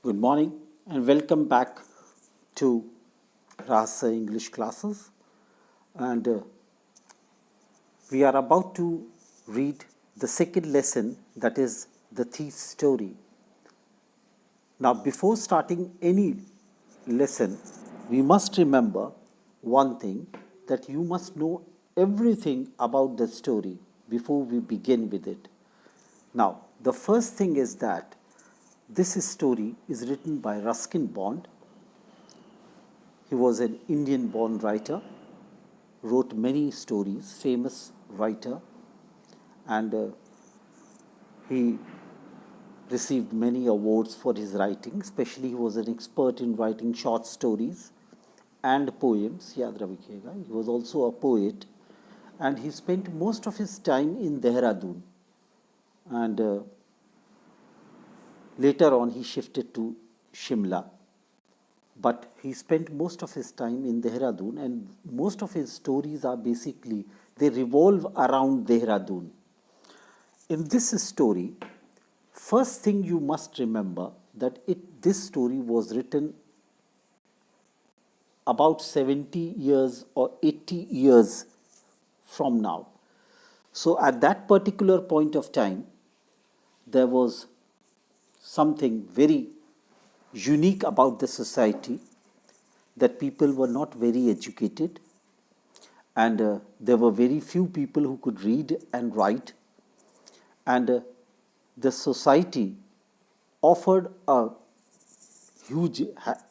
Good morning and welcome back to Rasa English classes. And we are about to read the second lesson, that is the thief's story. Now, before starting any lesson, we must remember one thing, that you must know everything about the story before we begin with it. Now, the first thing is that this story is written by Ruskin Bond. He was an Indian born writer, wrote many stories, famous writer, and he received many awards for his writing. Especially, he was an expert in writing short stories and poems. Yaad rakhiega. He was also a poet, and he spent most of his time in Dehradun. And later on, he shifted to Shimla. But he spent most of his time in Dehradun, and most of his stories are basically, they revolve around Dehradun. In this story, first thing you must remember that this story was written about 70 years or 80 years from now. So at that particular point of time, there was something very unique about the society, that people were not very educated, and there were very few people who could read and write, and the society offered a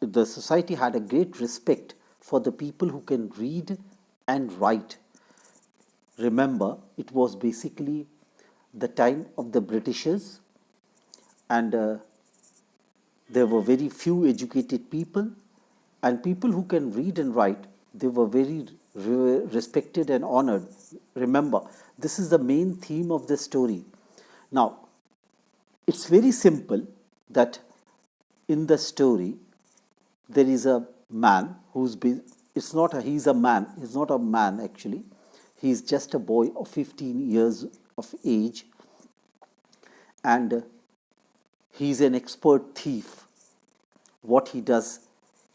the society had a great respect for the people who can read and write. Remember, it was basically the time of the Britishers, and there were very few educated people, and people who can read and write, they were very respected and honored. Remember, this is the main theme of the story. Now, it's very simple that in the story, there is a man who's he's a man, he's not a man actually. He's just a boy of 15 years of age, and he's an expert thief. What he does,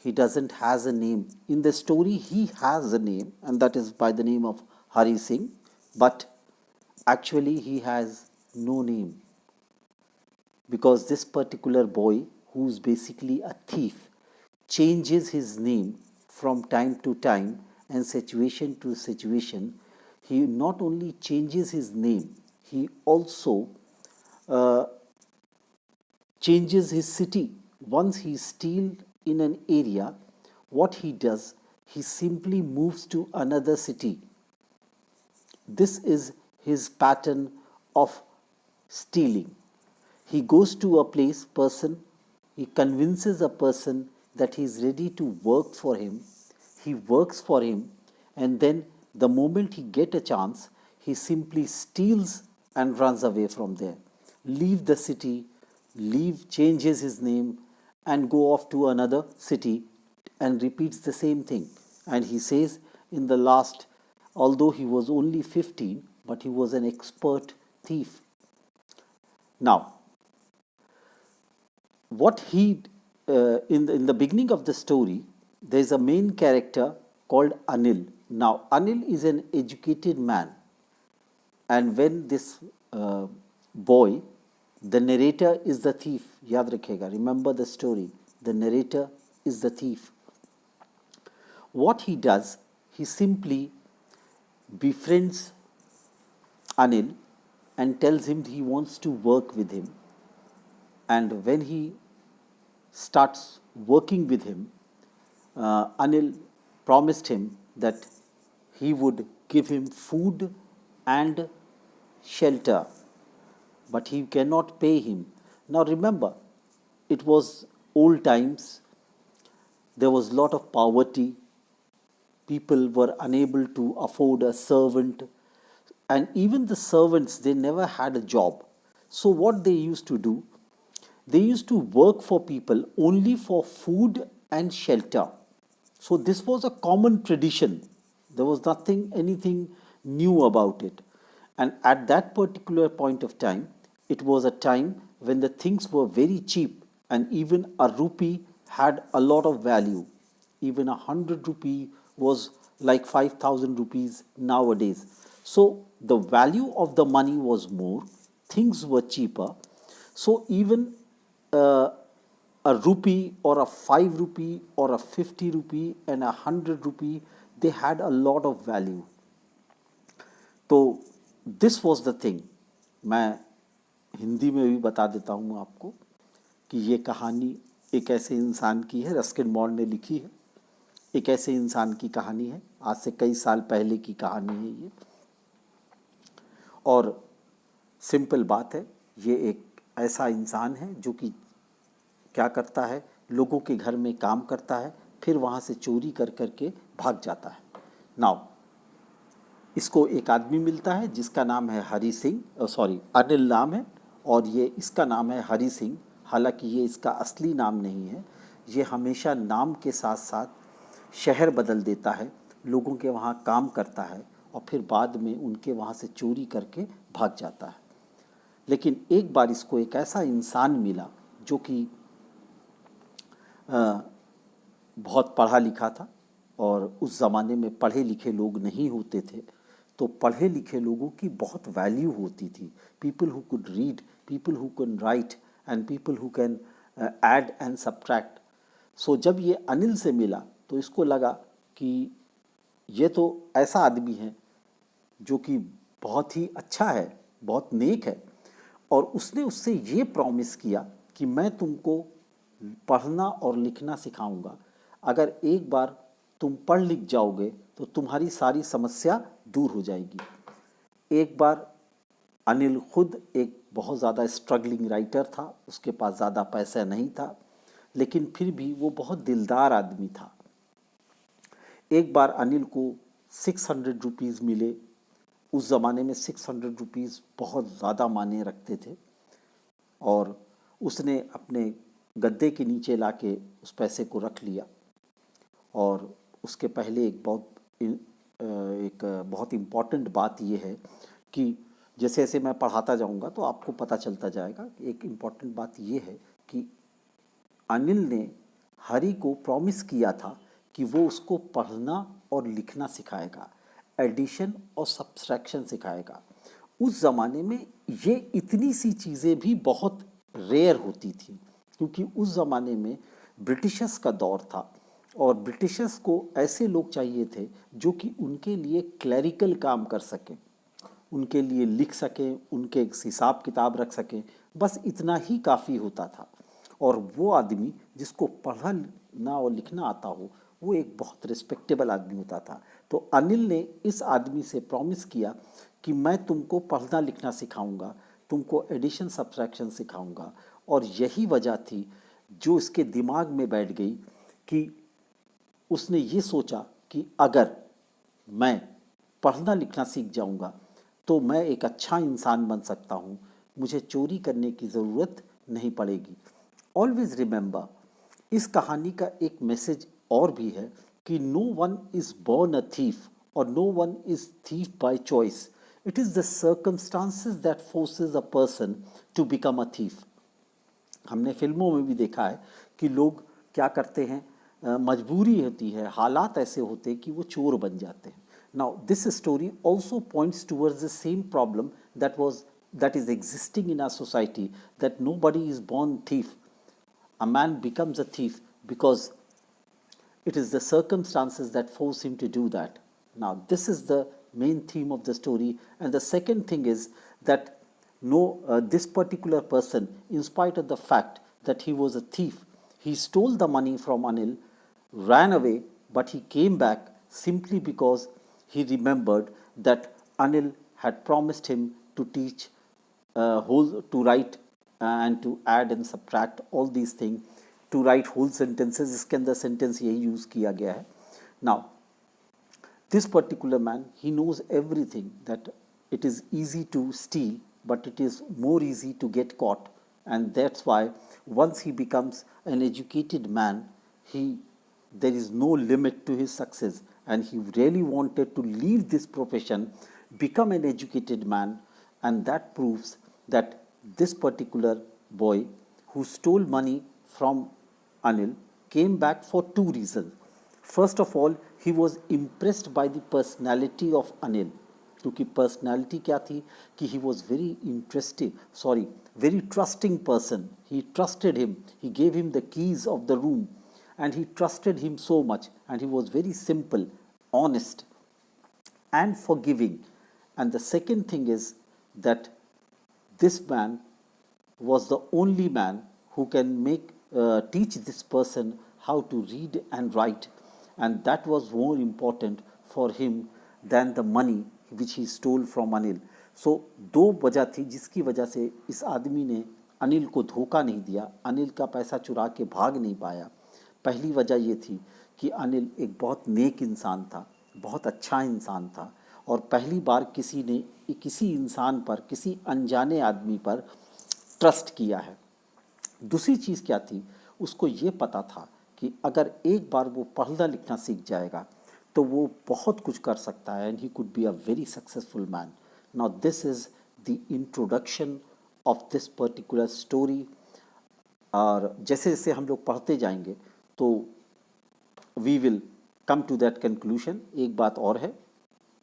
he doesn't has a name. In the story, he has a name, and that is by the name of Hari Singh, but actually he has no name, because this particular boy, who's basically a thief, changes his name from time to time and situation to situation. He not only changes his name, he also changes his city. Once he steals in an area, what he does, he simply moves to another city. This is his pattern of stealing. He goes to a person, he convinces a person that he is ready to work for him. He works for him, and then the moment he gets a chance, he simply steals and runs away from there. Leave the city, changes his name, and go off to another city and repeats the same thing. And he says in the last, although he was only 15, but he was an expert thief. Now, what he in the beginning of the story, there is a main character called Anil. Now, Anil is an educated man, and when this boy, the narrator is the thief. Yaad rakhega. Remember the story. The narrator is the thief. What he does, he simply befriends Anil and tells him he wants to work with him. And when he starts working with him, Anil promised him that he would give him food and shelter, but he cannot pay him. Now remember, it was old times, there was a lot of poverty, people were unable to afford a servant, and even the servants, they never had a job. So what they used to do, they used to work for people only for food and shelter. So this was a common tradition. There was anything new about it. And at that particular point of time, it was a time when the things were very cheap. and even a rupee had a lot of value. Even 100 rupee was like 5,000 rupees nowadays. So the value of the money was more, things were cheaper. So even uh, a rupee or a 5 rupee or a 50 rupee and 100 rupee, they had a lot of value. तो this was the thing. मैं हिंदी में भी बता देता हूँ आपको कि ये कहानी एक ऐसे इंसान की है, रस्किन बॉन्ड ने लिखी है. एक ऐसे इंसान की कहानी है, आज से कई साल पहले की कहानी है ये. और सिंपल बात है, ये एक ऐसा इंसान है जो कि क्या करता है, लोगों के घर में काम करता है, फिर वहाँ से चोरी कर कर के भाग जाता है. नाउ इसको एक आदमी मिलता है जिसका नाम है हरी सिंह, अनिल नाम है, और ये इसका नाम है हरी सिंह. हालांकि ये इसका असली नाम नहीं है. ये हमेशा नाम के साथ साथ शहर बदल देता है, लोगों के वहाँ काम करता है और फिर बाद में उनके वहाँ से चोरी करके भाग जाता है. लेकिन एक बार इसको एक ऐसा इंसान मिला जो कि बहुत पढ़ा लिखा था, और उस ज़माने में पढ़े लिखे लोग नहीं होते थे, तो पढ़े लिखे लोगों की बहुत वैल्यू होती थी. People who could read, people who can write and people who can add and subtract. So जब ये अनिल से मिला तो इसको लगा कि ये तो ऐसा आदमी है जो कि बहुत ही अच्छा है, बहुत नेक है. और उसने उससे ये प्रॉमिस किया कि मैं तुमको पढ़ना और लिखना सिखाऊंगा. अगर एक बार तुम पढ़ लिख जाओगे तो तुम्हारी सारी समस्या दूर हो जाएगी. एक बार अनिल खुद एक बहुत ज़्यादा स्ट्रगलिंग राइटर था, उसके पास ज़्यादा पैसा नहीं था, लेकिन फिर भी वो बहुत दिलदार आदमी था. एक बार अनिल को 600 रुपीज़ मिले. उस ज़माने में 600 रुपीज़ बहुत ज़्यादा मायने रखते थे, और उसने अपने गद्दे के नीचे लाके उस पैसे को रख लिया. और उसके पहले एक बहुत इम्पॉर्टेंट बात ये है कि जैसे जैसे मैं पढ़ाता जाऊंगा तो आपको पता चलता जाएगा. एक इम्पॉर्टेंट बात ये है कि अनिल ने हरी को प्रॉमिस किया था कि वो उसको पढ़ना और लिखना सिखाएगा, एडिशन और सब्सट्रैक्शन सिखाएगा. उस ज़माने में ये इतनी सी चीज़ें भी बहुत रेयर होती थी, क्योंकि उस ज़माने में ब्रिटिशर्स का दौर था, और ब्रिटिशर्स को ऐसे लोग चाहिए थे जो कि उनके लिए क्लरिकल काम कर सकें, उनके लिए लिख सकें, उनके हिसाब किताब रख सकें. बस इतना ही काफ़ी होता था. और वो आदमी जिसको पढ़ना और लिखना आता हो, वो एक बहुत रिस्पेक्टेबल आदमी होता था. तो अनिल ने इस आदमी से प्रॉमिस किया कि मैं तुमको पढ़ना लिखना सिखाऊंगा, तुमको एडिशन सब्ट्रैक्शन सिखाऊंगा. और यही वजह थी जो इसके दिमाग में बैठ गई कि उसने ये सोचा कि अगर मैं पढ़ना लिखना सीख जाऊंगा तो मैं एक अच्छा इंसान बन सकता हूँ, मुझे चोरी करने की ज़रूरत नहीं पड़ेगी. ऑलवेज रिमेंबर, इस कहानी का एक मैसेज और भी है कि no one is born a thief और no one is thief by choice. It is the circumstances that forces a person to become a thief. हमने फिल्मों में भी देखा है कि लोग क्या करते हैं, मजबूरी होती है, हालात ऐसे होते हैं कि वो चोर बन जाते हैं. Now this story also points towards the same problem that is existing in our society, that nobody is born thief. A man becomes a thief because it is the circumstances that force him to do that. Now this is the main theme of the story. And the second thing is that this particular person, in spite of the fact that he was a thief, he stole the money from Anil, ran away, but he came back simply because he remembered that Anil had promised him to teach to write and to add and subtract all these things, to write whole sentences. इसके अंदर sentence यही use किया गया है. Now this particular man, he knows everything, that it is easy to steal, but it is more easy to get caught. And that's why once he becomes an educated man, there is no limit to his success, and he really wanted to leave this profession, become an educated man. And that proves that this particular boy who stole money from Anil came back for two reasons. First of all, he was impressed by the personality of Anil. क्योंकि personality क्या थी कि he was very trusting person. He trusted him, he gave him the keys of the room and he trusted him so much, and he was very simple, honest and forgiving. And the second thing is that this man was the only man who can teach this person how to read and write, and that was more important for him than the money which he stole from Anil. So दो वजह थी जिसकी वजह से इस आदमी ने अनिल को धोखा नहीं दिया, अनिल का पैसा चुरा के भाग नहीं पाया. पहली वजह ये थी कि अनिल एक बहुत नेक इंसान था, बहुत अच्छा इंसान था, और पहली बार किसी ने किसी इंसान पर, किसी अनजाने आदमी पर ट्रस्ट किया है. दूसरी चीज़ क्या थी, उसको ये पता था कि अगर एक बार वो पढ़ना लिखना सीख जाएगा तो वो बहुत कुछ कर सकता है, and he could be a very successful man. Now this is the introduction of this particular story. और जैसे जैसे हम लोग पढ़ते जाएंगे तो we will come to that conclusion. एक बात और है,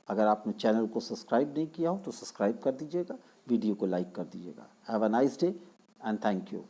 अगर आपने चैनल को सब्सक्राइब नहीं किया हो तो सब्सक्राइब कर दीजिएगा, वीडियो को लाइक कर दीजिएगा. Have a nice day and thank you.